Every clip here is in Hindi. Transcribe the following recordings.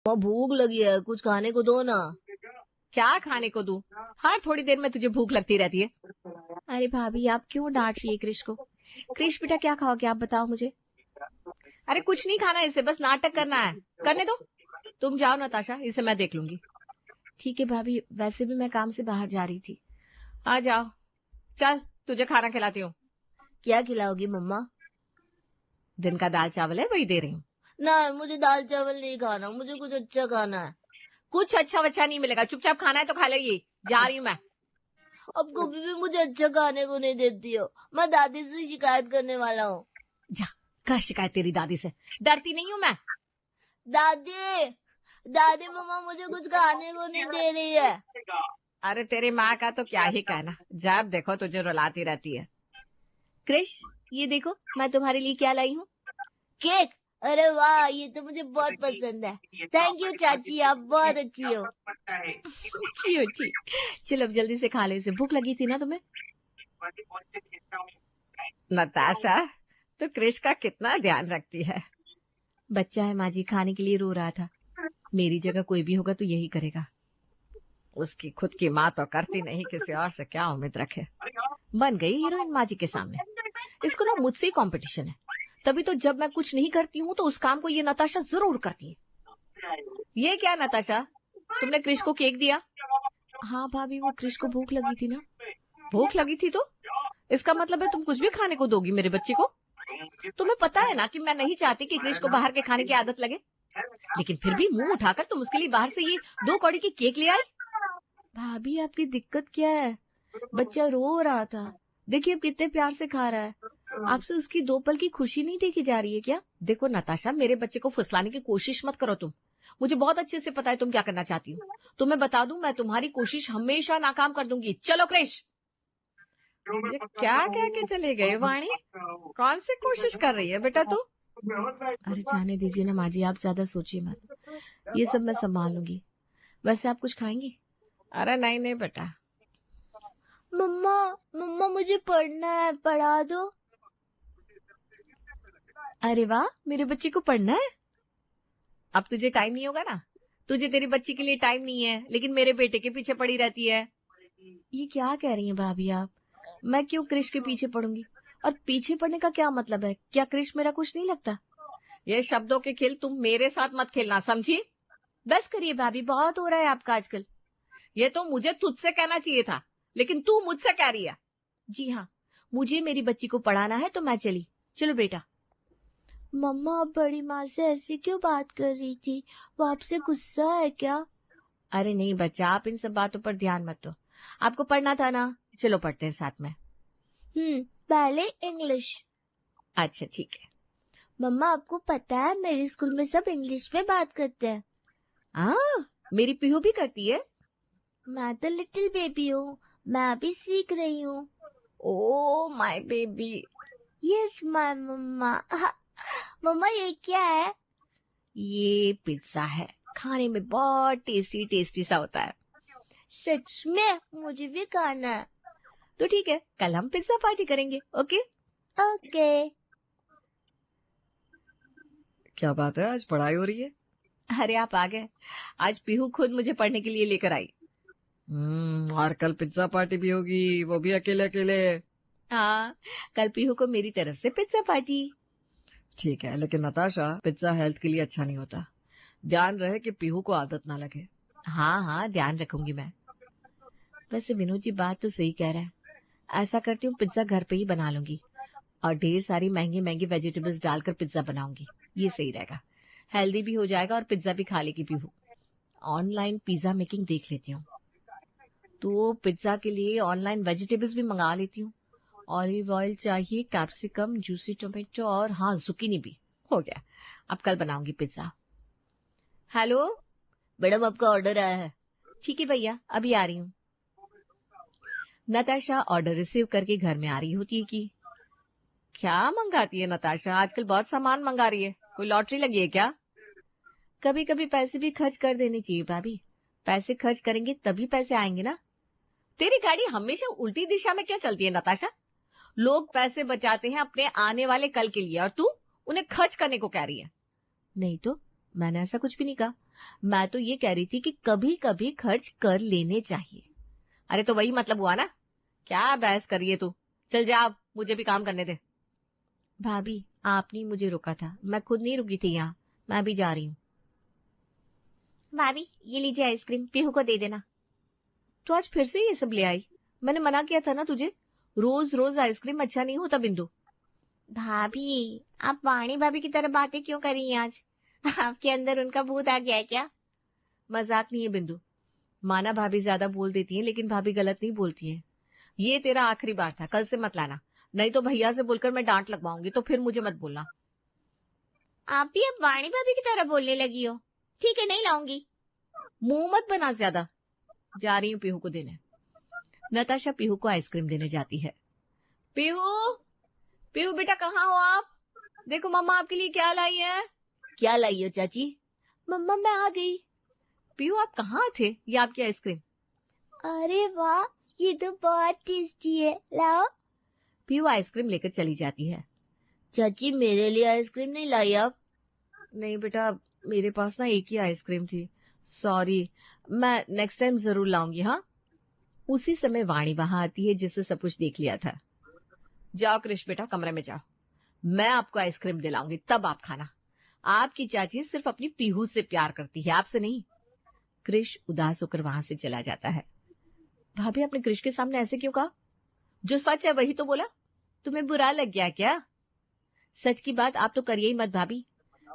वहाँ भूख लगी है, कुछ खाने को दो ना। क्या खाने को दूं? हर थोड़ी देर में तुझे भूख लगती रहती है। अरे भाभी, आप क्यों डांट रही है क्रिश को? क्रिश बेटा, क्या खाओगे आप बताओ मुझे। अरे कुछ नहीं खाना, इसे बस नाटक करना है, करने दो। तुम जाओ नताशा, इसे मैं देख लूंगी। ठीक है भाभी, वैसे भी मैं काम से बाहर जा रही थी। आ जाओ, चल तुझे खाना खिलाती हूँ। क्या खिलाओगी मम्मा? दिन का दाल चावल है, वही दे रही हूँ। ना, मुझे दाल चावल नहीं खाना, मुझे कुछ अच्छा खाना है। कुछ अच्छा वच्छा नहीं मिलेगा, चुपचाप खाना है तो खा ले। जा रही हूँ मैं। अब कभी भी मुझे अच्छा खाने को नहीं देती हो, मैं दादी से शिकायत करने वाला हूँ। जा कर शिकायत तेरी दादी से, डरती नहीं हूँ मैं। दादी, दादी मम्मा मुझे कुछ खाने को नहीं दे रही है। अरे तेरी माँ का तो क्या ही कहना, जब देखो तुझे रुलाती रहती है। क्रिश, ये देखो मैं तुम्हारे लिए क्या लाई हूँ। केक? अरे वाह, ये तो मुझे बहुत पसंद है। थैंक यू चाची, आप बहुत अच्छी हो। क्यूटी। चलो अब जल्दी से खा लो, इसे भूख लगी थी ना तुम्हें। नताशा तो क्रिश का कितना ध्यान रखती है। बच्चा है माँ जी, खाने के लिए रो रहा था। मेरी जगह कोई भी होगा तो यही करेगा। उसकी खुद की माँ तो करती नहीं, किसी और से क्या उम्मीद रखे। बन गई हीरोइन माँ जी के सामने। इसको ना मुझसे ही कंपटीशन है, तभी तो जब मैं कुछ नहीं करती हूँ तो उस काम को ये नताशा जरूर करती है। ये क्या नताशा, तुमने क्रिश को केक दिया? हाँ भाभी, वो क्रिश को भूख लगी थी ना। भूख लगी थी तो इसका मतलब है तुम कुछ भी खाने को दोगी मेरे बच्चे को? तुम्हें पता है ना कि मैं नहीं चाहती कि क्रिश को बाहर के खाने की आदत लगे, लेकिन फिर भी मुंह उठाकर तुम उसके लिए बाहर से ये 2 कौड़ी की केक ले आई। भाभी, आपकी दिक्कत क्या है? बच्चा रो रहा था, देखिए अब कितने प्यार से खा रहा है। आपसे उसकी 2 पल की खुशी नहीं देखी जा रही है क्या? देखो नताशा, मेरे बच्चे को फुसलाने की कोशिश मत करो तुम। मुझे बहुत अच्छे से पता है तुम क्या करना चाहती हो। तुम्हें बता दूं, मैं तुम्हारी कोशिश हमेशा नाकाम कर दूंगी। चलो क्रिश। ये क्या कह के चले गए वाणी? कौन सी कोशिश कर रही है बेटा तू? अरे जाने दीजिए ना माँ जी, आप ज्यादा सोचिए मत, ये सब मैं संभाल लूंगी। वैसे आप कुछ खाएंगी? अरे नहीं नहीं बेटा। मम्मा, मम्मा मुझे पढ़ना है, पढ़ा दो। अरे वाह, मेरे बच्चे को पढ़ना है। अब तुझे टाइम नहीं होगा ना, तुझे तेरी बच्ची के लिए टाइम नहीं है, लेकिन मेरे बेटे के पीछे पड़ी रहती है। ये क्या कह रही हैं भाभी आप? मैं क्यों क्रिश के पीछे पड़ूंगी? और पीछे पड़ने का क्या मतलब है? क्या क्रिश मेरा कुछ नहीं लगता? ये शब्दों के खेल तुम मेरे साथ मत खेलना, समझी? बस करिए भाभी, बहुत हो रहा है आपका आजकल। ये तो मुझे तुझसे कहना चाहिए था, लेकिन तू मुझसे कह रही है। जी हाँ, मुझे मेरी बच्ची को पढ़ाना है तो मैं चली। चलो बेटा। मम्मा, आप बड़ी माँ से ऐसी क्यों बात कर रही थी? वो आपसे गुस्सा है क्या? अरे नहीं बच्चा, आप इन सब बातों पर ध्यान मत दो। आपको पढ़ना था ना, चलो पढ़ते हैं साथ में। पहले इंग्लिश। अच्छा ठीक है। मम्मा, आपको पता है मेरे स्कूल में सब इंग्लिश में बात करते हैं। हाँ, मेरी पीहू भी करती है। मैं तो लिटिल बेबी हूँ, मैं अभी सीख रही हूँ। Oh my baby. Yes my mamma. Mamma, ये क्या है? ये पिज्जा है, खाने में बहुत टेस्टी टेस्टी सा होता है। सच में? मुझे भी खाना है। तो ठीक है, कल हम पिज्जा पार्टी करेंगे। Okay okay. क्या बात है, आज पढ़ाई हो रही है? अरे आप आ गए। आज पीहू खुद मुझे पढ़ने के लिए लेकर आई। और कल पिज्जा पार्टी भी होगी, वो भी अकेले अकेले। हाँ, कल पीहू को मेरी तरफ से पिज्जा पार्टी। ठीक है, लेकिन नताशा, पिज्जा हेल्थ के लिए अच्छा नहीं होता। ध्यान रहे कि पीहू को आदत ना लगे। हाँ हाँ, ध्यान रखूंगी मैं। वैसे विनोद जी बात तो सही कह रहा है। ऐसा करती हूँ, पिज्जा घर पे ही बना लूंगी और ढेर सारी महंगी महंगी वेजिटेबल्स डालकर पिज्जा बनाऊंगी। ये सही रहेगा, हेल्दी भी हो जाएगा और पिज्जा भी खा लेगी पीहू। ऑनलाइन पिज्जा मेकिंग देख लेती हूँ, तो पिज्जा के लिए ऑनलाइन वेजिटेबल्स भी मंगा लेती हूँ। ऑलिव ऑयल चाहिए, कैप्सिकम, जूसी टोमेटो और हाँ जुकीनी भी। हो गया, अब कल बनाऊंगी पिज्जा। हेलो मैडम, आपका ऑर्डर आया है। ठीक है भैया, अभी आ रही हूँ। नताशा ऑर्डर रिसीव करके घर में आ रही होती है कि क्या मंगाती है नताशा, आजकल बहुत सामान मंगा रही है, कोई लॉटरी लगी है क्या? कभी कभी पैसे भी खर्च कर देने चाहिए भाभी। पैसे खर्च करेंगे तभी पैसे आएंगे ना। तेरी गाड़ी हमेशा उल्टी दिशा में क्यों चलती है नताशा? लोग पैसे बचाते हैं अपने आने वाले कल के लिए, और तू उन्हें खर्च करने को कह रही है। नहीं तो मैंने ऐसा कुछ भी नहीं कहा। मैं तो ये कह रही थी कि कभी कभी खर्च कर लेने चाहिए। अरे तो वही मतलब हुआ ना, क्या बहस करिए तू, चल जा, अब मुझे भी काम करने दे। भाभी आपने मुझे रोका था, मैं खुद नहीं रुकी थी यहाँ, मैं भी जा रही हूँ। भाभी ये लीजिए आइसक्रीम, पीहू को दे देना। तो आज फिर से ये सब ले आई? मैंने मना किया था ना तुझे, रोज रोज आइसक्रीम अच्छा नहीं होता बिंदु। भाभी आप वाणी भाभी की तरह बातें क्यों कर रही हैं आज? आपके अंदर उनका भूत आ गया है क्या? मजाक नहीं है बिंदु, माना भाभी ज्यादा बोल देती है लेकिन भाभी गलत नहीं बोलती है। ये तेरा आखिरी बार था, कल से मत लाना, नहीं तो भैया से बोलकर मैं डांट लगवाऊंगी, तो फिर मुझे मत बोलना। आप भी अब वाणी भाभी की तरह बोलने लगी हो। ठीक है नहीं लाऊंगी। मुंह मत बना ज्यादा। जा रही हूँ पीहू को देने। नताशा पीहू को आइसक्रीम देने जाती है। पीहू, पीहू बेटा कहाँ हो आप? देखो मम्मा आपके लिए क्या लाई है। क्या लाई हो चाची? मम्मा मैं आ गई। पीहू आप कहाँ थे? ये आपकी आइसक्रीम। अरे वाह, ये तो बहुत टेस्टी है, लाओ। पीहू आइसक्रीम लेकर चली जाती है। चाची मेरे लिए आइसक्रीम नहीं लाई आप? नहीं बेटा, मेरे पास ना एक ही आइसक्रीम थी, सॉरी, मैं नेक्स्ट टाइम जरूर लाऊंगी। हाँ। उसी समय वाणी वहां आती है जिसने सब कुछ देख लिया था। जाओ कृष बेटा कमरे में जाओ, मैं आपको आइसक्रीम दिलाऊंगी तब आप खाना। आपकी चाची सिर्फ अपनी पीहू से प्यार करती है, आपसे नहीं। कृष उदास होकर वहां से चला जाता है। भाभी आपने कृष के सामने ऐसे क्यों कहा? जो सच है वही तो बोला, तुम्हें बुरा लग गया क्या? सच की बात आप तो करिए ही मत भाभी।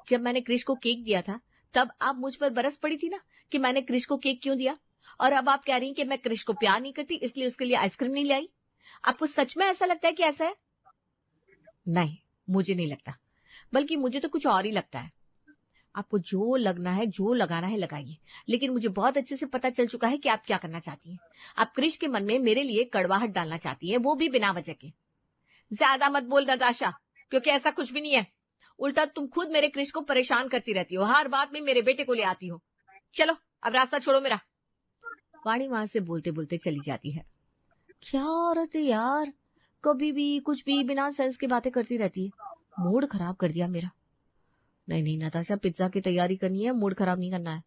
जब मैंने कृष को केक दिया था तब आप मुझ पर बरस पड़ी थी ना कि मैंने कृष को केक क्यों दिया, और अब आप कह रही हैं कि मैं कृष को प्यार नहीं करती इसलिए उसके लिए आइसक्रीम नहीं लाई। आपको सच में ऐसा लगता है कि ऐसा है? नहीं, मुझे नहीं लगता, बल्कि मुझे तो कुछ और ही लगता है। आपको जो लगना है, जो लगाना है लगाइए, लेकिन मुझे बहुत अच्छे से पता चल चुका है कि आप क्या करना चाहती हैं। आप कृष के मन में मेरे लिए कड़वाहट डालना चाहती हैं, वो भी बिना वजह के। ज्यादा मत बोल नताशा, क्योंकि ऐसा कुछ भी नहीं है। उल्टा तुम खुद मेरे कृष को परेशान करती रहती हो, हर बात में मेरे बेटे को ले आती हो। चलो अब रास्ता छोड़ो मेरा। वाणी वहां से बोलते बोलते चली जाती है। क्या औरत है यार, कभी भी कुछ भी बिना सेंस की बातें करती रहती है। मूड खराब कर दिया मेरा। नहीं नहीं नताशा, पिज्जा की तैयारी करनी है, मूड खराब नहीं करना है।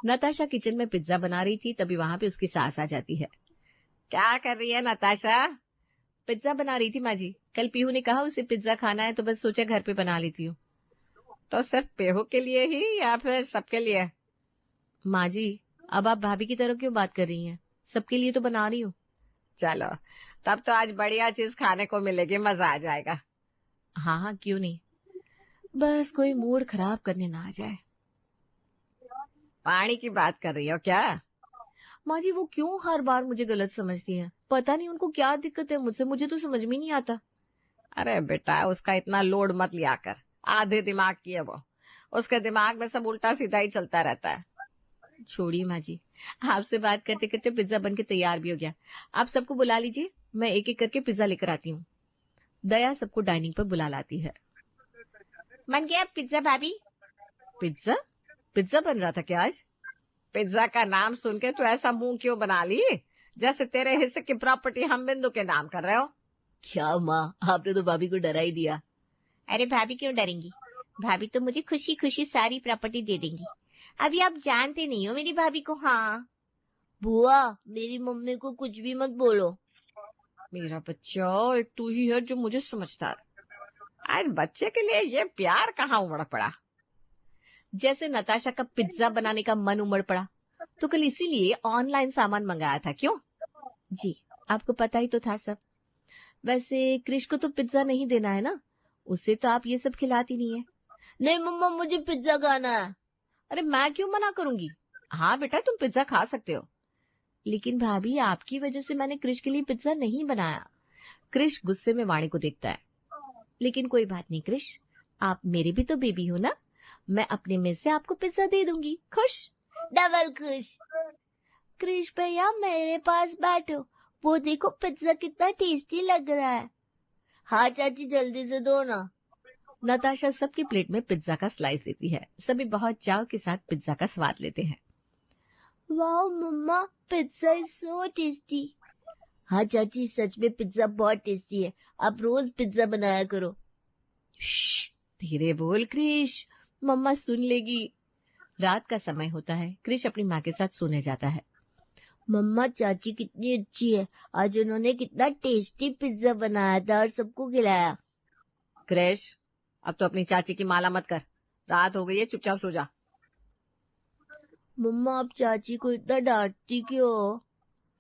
नताशा किचन में पिज्जा बना रही थी, तभी वहां पे उसकी सास आ जाती है। क्या कर रही है नताशा? पिज्जा बना रही थी माँ जी, कल पीहू ने कहा उसे पिज्जा खाना है तो बस सोचा घर पे बना लेती हूँ। तो सिर्फ पीहू के लिए ही या फिर सबके लिए? माँ जी अब आप भाभी की तरफ क्यों बात कर रही हैं, सबके लिए तो बना रही हूँ। चलो तब तो आज बढ़िया चीज खाने को मिलेगी, मजा आ जाएगा। हाँ हाँ क्यों नहीं, बस कोई मूड खराब करने ना आ जाए। पानी की बात कर रही हो क्या? माँ जी वो क्यों हर बार मुझे गलत समझती हैं, पता नहीं उनको क्या दिक्कत है मुझसे, मुझे तो समझ में नहीं आता। अरे बेटा उसका इतना लोड मत लिया कर, आधे दिमाग की है वो, उसके दिमाग में सब उल्टा सीधा ही चलता रहता है। छोड़िए माँ जी, आपसे बात करते करते पिज्जा बन के तैयार भी हो गया। आप सबको बुला लीजिए, मैं एक एक करके पिज्जा लेकर आती हूँ। दया सबको डाइनिंग पर बुला लाती है। बन गया पिज्जा भाभी? पिज्जा? पिज्जा बन रहा था क्या आज? पिज्जा का नाम सुन के तो ऐसा मुंह क्यों बना ली, जैसे तेरे हिस्से की प्रॉपर्टी हम बिंदु के नाम कर रहे हो। क्या माँ, आपने तो भाभी को डरा ही दिया। अरे भाभी क्यों डरेंगी, भाभी तो मुझे खुशी खुशी सारी प्रॉपर्टी दे देंगी। अभी आप जानते नहीं हो मेरी भाभी को। हाँ बुआ, मेरी मम्मी को कुछ भी मत बोलो। मेरा बच्चा, एक तू ही है जो मुझे समझता है। आज बच्चे के लिए ये प्यार कहाँ उमड़ पड़ा। जैसे नताशा का पिज्जा बनाने का मन उमड़ पड़ा तो कल इसीलिए ऑनलाइन सामान मंगाया था, क्यों? जी आपको पता ही तो था सब। वैसे कृष को तो पिज्जा नहीं देना है ना, उसे तो आप ये सब खिलाती नहीं है। नहीं मम्मा, मुझे पिज्जा खाना है। अरे मैं क्यों मना करूंगी, हाँ बेटा तुम पिज्जा खा सकते हो। लेकिन भाभी आपकी वजह से मैंने कृष के लिए पिज्जा नहीं बनाया। कृष गुस्से में वाणी को देखता है। लेकिन कोई बात नहीं कृष, आप मेरे भी तो बेबी हो ना, मैं अपने में से आपको पिज्जा दे दूंगी। खुश? डबल खुश। कृष भैया मेरे पास बैठो, वो देखो पिज्जा कितना टेस्टी लग रहा है। हाँ चाची जल्दी से दो ना। नताशा सबकी प्लेट में पिज्जा का स्लाइस देती है। सभी बहुत चाव के साथ पिज्जा का स्वाद लेते हैं। Wow mama, pizza is so tasty. हाँ चाची सच में पिज्जा बहुत टेस्टी है, आप रोज पिज्जा बनाया करो। धीरे बोल कृष, मम्मा सुन लेगी। रात का समय होता है। क्रिश अपनी माँ के साथ सोने जाता है। मम्मा चाची कितनी अच्छी है, आज उन्होंने कितना टेस्टी पिज्जा बनाया था और सबको खिलाया। क्रिश, अब तो अपनी चाची की माला मत कर, रात हो गई है, चुपचाप सो जा। मम्मा आप चाची को इतना डांटती क्यों?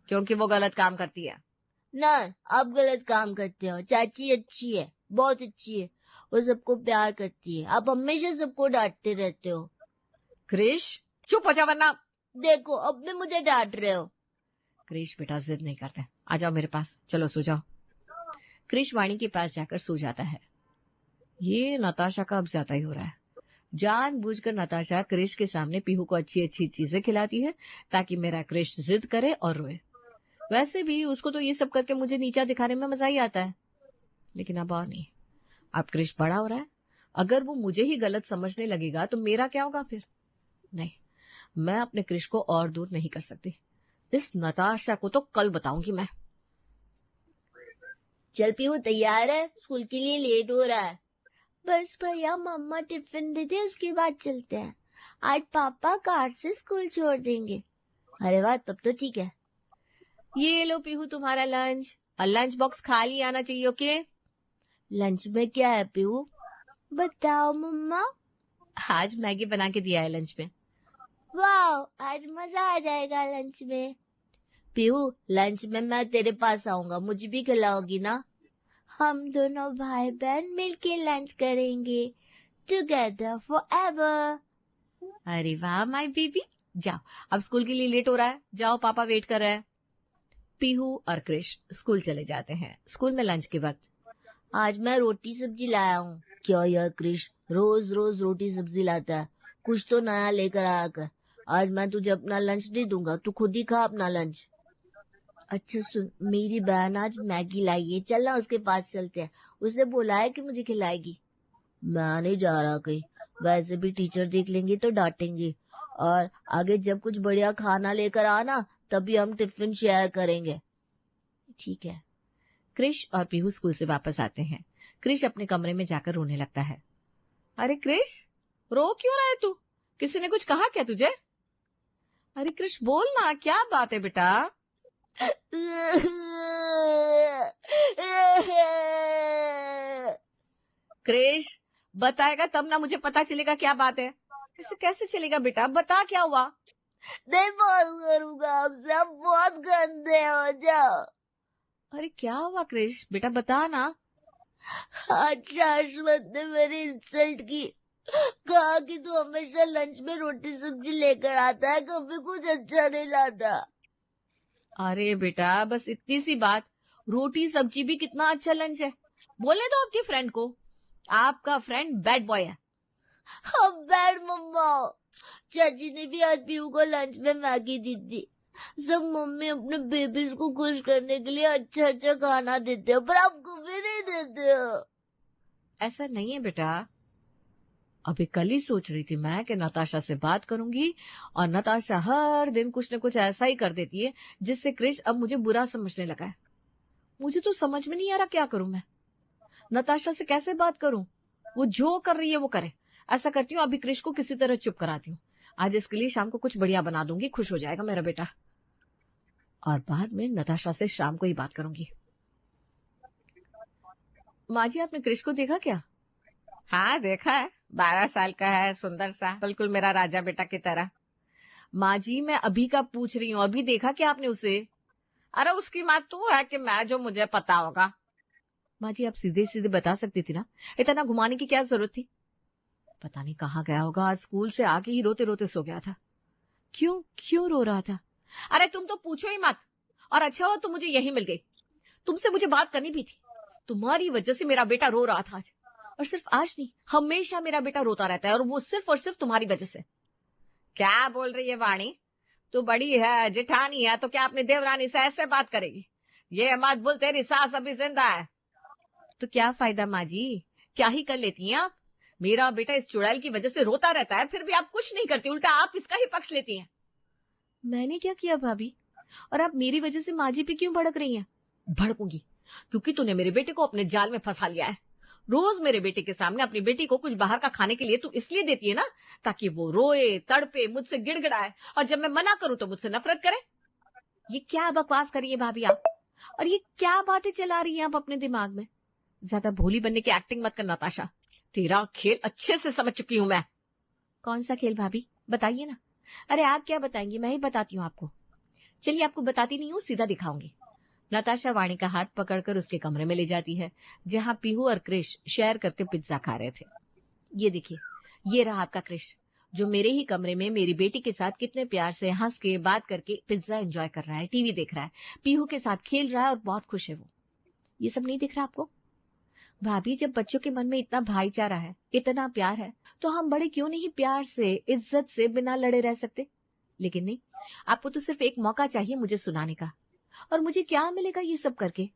क्योंकि वो गलत काम करती है। ना, आप गलत काम करते हो। चाची अच्छी है, बहुत अच्छी है, वो सबको प्यार करती है। आप हमेशा सबको डांटते रहते हो। क्रिश चुप हो जा वरना। देखो अब भी मुझे डांट रहे हो। क्रिश बेटा जिद नहीं करते, आ जाओ मेरे पास, चलो सो जाओ। क्रिश वाणी के पास जाकर सो जाता है। ये नताशा का अब ज्यादा ही हो रहा है। जानबूझकर नताशा क्रिश के सामने पीहू को अच्छी अच्छी चीजें खिलाती है ताकि मेरा क्रिश जिद करे और रोए। वैसे भी उसको तो ये सब करके मुझे नीचा दिखाने में मजा ही आता है, लेकिन अब और नहीं। अब क्रिश बड़ा हो रहा है, अगर वो मुझे ही गलत समझने लगेगा तो मेरा क्या होगा फिर? नहीं, मैं अपने क्रिश को और दूर नहीं कर सकती। इस नताशा को तो कल बताऊंगी मैं। चल पीहू तैयार है, स्कूल के लिए लेट हो रहा है। बस भैया मम्मा टिफिन दे दे, उसके बाद चलते हैं। आज पापा कार से स्कूल छोड़ देंगे। अरे वाह, तब तो ठीक है। ये लो पीहू तुम्हारा लंच, और लंच बॉक्स खाली आना चाहिए, ओके? लंच में क्या है पीहू? बताओ मम्मा। आज मैगी बना के दिया है लंच में। वाह, आज मजा आ जाएगा लंच में। पीहू, लंच में मैं तेरे पास आऊंगा, मुझे भी खिलाओगी ना? हम दोनों भाई बहन मिलके लंच करेंगे, टुगेदर फॉरएवर। अरे वाह माय बेबी, जाओ, अब स्कूल के लिए लेट हो रहा है, जाओ पापा वेट कर रहा है। पीहू और क्रिश स्कूल चले जाते हैं। स्कूल में लंच के वक्त आज मैं रोटी सब्जी लाया हूँ। क्या यार क्रिश, रोज रोज रोटी सब्जी लाता है, कुछ तो नया लेकर आया कर। आज मैं तुझे अपना लंच नहीं दूंगा, तू खुद ही खा अपना लंच। अच्छा सुन, मेरी बहन आज मैगी लाई है, चल ना उसके पास चलते हैं। उसने बोला है कि मुझे खिलाएगी। मैं नहीं जा रहा कहीं, वैसे भी टीचर देख लेंगे तो डांटेंगे, और आगे जब कुछ बढ़िया खाना लेकर आना तभी हम टिफिन शेयर करेंगे। ठीक है। क्रिश और पीहू स्कूल से वापस आते हैं। क्रिश अपने कमरे में जाकर रोने लगता है। अरे क्रिश, रो क्यों रहा है तू? किसी ने कुछ कहा क्या तुझे? अरे क्रिश बोल ना, क्या बात है बेटा? क्रिश बताएगा तब ना मुझे पता चलेगा क्या बात है। ऐसे कैसे चलेगा बेटा, बता क्या हुआ? नहीं बात करूंगा आपसे, आप बहुत गंदे हो जाओ। अरे क्या हुआ क्रिश, बेटा बता ना। आज शाश्वत ने मेरी इंसल्ट की, कहा कि तू हमेशा लंच में रोटी सब्जी लेकर आता है, कभी कुछ अच्छा नहीं लाता। अरे बेटा बस इतनी सी बात, रोटी सब्जी भी कितना अच्छा लंच है। बोले तो आपकी फ्रेंड को, आपका फ्रेंड बैड बॉय है। अब बैड मम्मा, चाची ने भी आज पीहू को लंच में मैगी दी थी। सब मम्मी अपने बेबीज को खुश करने के लिए अच्छा अच्छा खाना देते हो, पर आप कभी नहीं देते हो। ऐसा नहीं है बेटा, अभी कल ही सोच रही थी मैं कि नताशा से बात करूंगी, और नताशा हर दिन कुछ न कुछ ऐसा ही कर देती है जिससे क्रिश अब मुझे बुरा समझने लगा है। मुझे तो समझ में नहीं आ रहा क्या करूं मैं, नताशा से कैसे बात करूं? वो जो कर रही है वो करे। ऐसा करती हूँ, अभी क्रिश को किसी तरह चुप कराती हूँ। आज इसके लिए शाम को कुछ बढ़िया बना दूंगी, खुश हो जाएगा मेरा बेटा, और बाद में नताशा से शाम को ही बात करूंगी। माँ जी, आपने क्रिश को देखा क्या? हाँ देखा है, 12 साल का है, सुंदर सा, बिल्कुल मेरा राजा बेटा की तरह। माँ जी मैं अभी का पूछ रही हूँ, अभी देखा क्या आपने उसे? अरे उसकी माँ तू है कि मैं जो मुझे पता होगा। माँ जी आप सीधे सीधे बता सकती थी ना, इतना घुमाने की क्या जरूरत थी? पता नहीं कहाँ गया होगा, आज स्कूल से आके ही रोते रोते सो गया था। क्यों क्यों रो रहा था? अरे तुम तो पूछो ही मत, और अच्छा हुआ तुम मुझे यही मिल गई, तुमसे मुझे बात करनी भी थी। तुम्हारी वजह से मेरा बेटा रो रहा था आज, और सिर्फ आज नहीं, हमेशा मेरा बेटा रोता रहता है, और वो सिर्फ और सिर्फ तुम्हारी वजह से। क्या बोल रही है वाणी? तू बड़ी है, जेठानी है, तो क्या अपनी देवरानी से ऐसे बात करेगी? ये मत बोल, तेरी सास अभी जिंदा है। तो क्या फायदा माँ जी, क्या ही कर लेती हैं आप? मेरा बेटा इस चुड़ैल की वजह से रोता रहता है, फिर भी आप कुछ नहीं करती, उल्टा आप इसका ही पक्ष लेती हैं। मैंने क्या किया भाभी, और आप मेरी वजह से माँ जी पे क्यों भड़क रही हैं? भड़कूंगी, क्योंकि तूने मेरे बेटे को अपने जाल में फंसा लिया है। रोज मेरे बेटे के सामने अपनी बेटी को कुछ बाहर का खाने के लिए तू इसलिए देती है ना ताकि वो रोए, तड़पे, मुझसे गिड़गिड़ाए, और जब मैं मना करूं तो मुझसे नफरत करे। ये क्या बकवास करिए भाभी आप, और ये क्या बातें चला रही हैं आप अपने दिमाग में। ज्यादा भोली बनने की एक्टिंग मत कर नताशा, तेरा खेल अच्छे से समझ चुकी हूं मैं। कौन सा खेल भाभी, बताइए ना। अरे आप क्या बताएंगी, मैं ही बताती हूँ आपको। चलिए, आपको बताती नहीं हूँ, सीधा दिखाऊंगी। नताशा वाणी का हाथ पकड़कर उसके कमरे में ले जाती है, जहां पीहू और क्रिश शेयर करके पिज्जा खा रहे थे। ये देखिए, ये रहा आपका क्रिश, जो मेरे ही कमरे में मेरी बेटी के साथ कितने प्यार से हंस के बात करके पिज्जा एंजॉय कर रहा है, टीवी देख रहा है, पीहू के साथ खेल रहा है और बहुत खुश है वो। ये सब नहीं दिख रहा आपको? भाभी, जब बच्चों के मन में इतना भाईचारा है, इतना प्यार है, तो हम बड़े क्यों नहीं प्यार से, इज्जत से, बिना लड़े रह सकते? लेकिन नहीं, आपको तो सिर्फ एक मौका चाहिए मुझे सुनाने का, और मुझे क्या मिलेगा ये सब करके?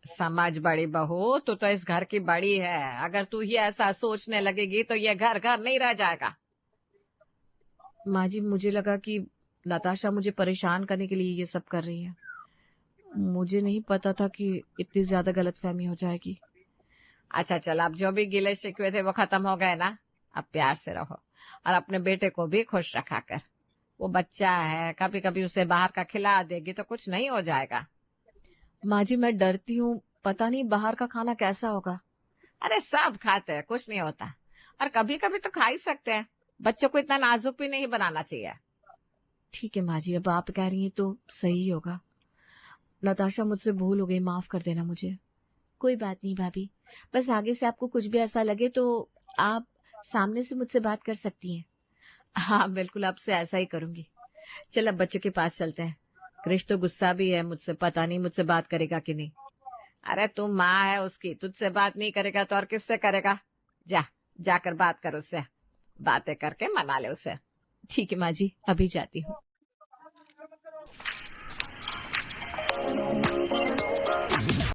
समझ बड़ी बहू, तू तो इस घर की बड़ी है, अगर तू ही ऐसा सोचने लगेगी तो ये घर घर नहीं रह जाएगा। माँ जी, मुझे लगा कि नताशा मुझे परेशान करने के लिए ये सब कर रही है। मुझे नहीं पता था कि इतनी ज्यादा गलतफहमी हो जाएगी। अच्छा चल, अब जो भी गिले शिकवे थे वो खत्म हो गए ना। अब प्यार से रहो और अपने बेटे को भी खुश रखा कर। वो बच्चा है, कभी कभी उसे बाहर का खिला देगी तो कुछ नहीं हो जाएगा। माँ जी, मैं डरती हूँ, पता नहीं बाहर का खाना कैसा होगा। अरे सब खाते हैं, कुछ नहीं होता, और कभी कभी तो खा ही सकते हैं। बच्चों को इतना नाजुक भी नहीं बनाना चाहिए। ठीक है माँ जी, अब आप कह रही हैं तो सही होगा। नताशा, मुझसे भूल हो गई, माफ कर देना मुझे। कोई बात नहीं भाभी, बस आगे से आपको कुछ भी ऐसा लगे तो आप सामने से मुझसे बात कर सकती हैं। हाँ बिल्कुल, आपसे ऐसा ही करूंगी। चल, अब बच्चों के पास चलते हैं। क्रिश तो गुस्सा भी है मुझसे, पता नहीं मुझसे बात करेगा कि नहीं। अरे तू माँ है उसकी, तुझसे बात नहीं करेगा तो और किससे करेगा? जा, जाकर बात कर उससे, बातें करके मना ले उसे। ठीक है माँ जी, अभी जाती हूँ।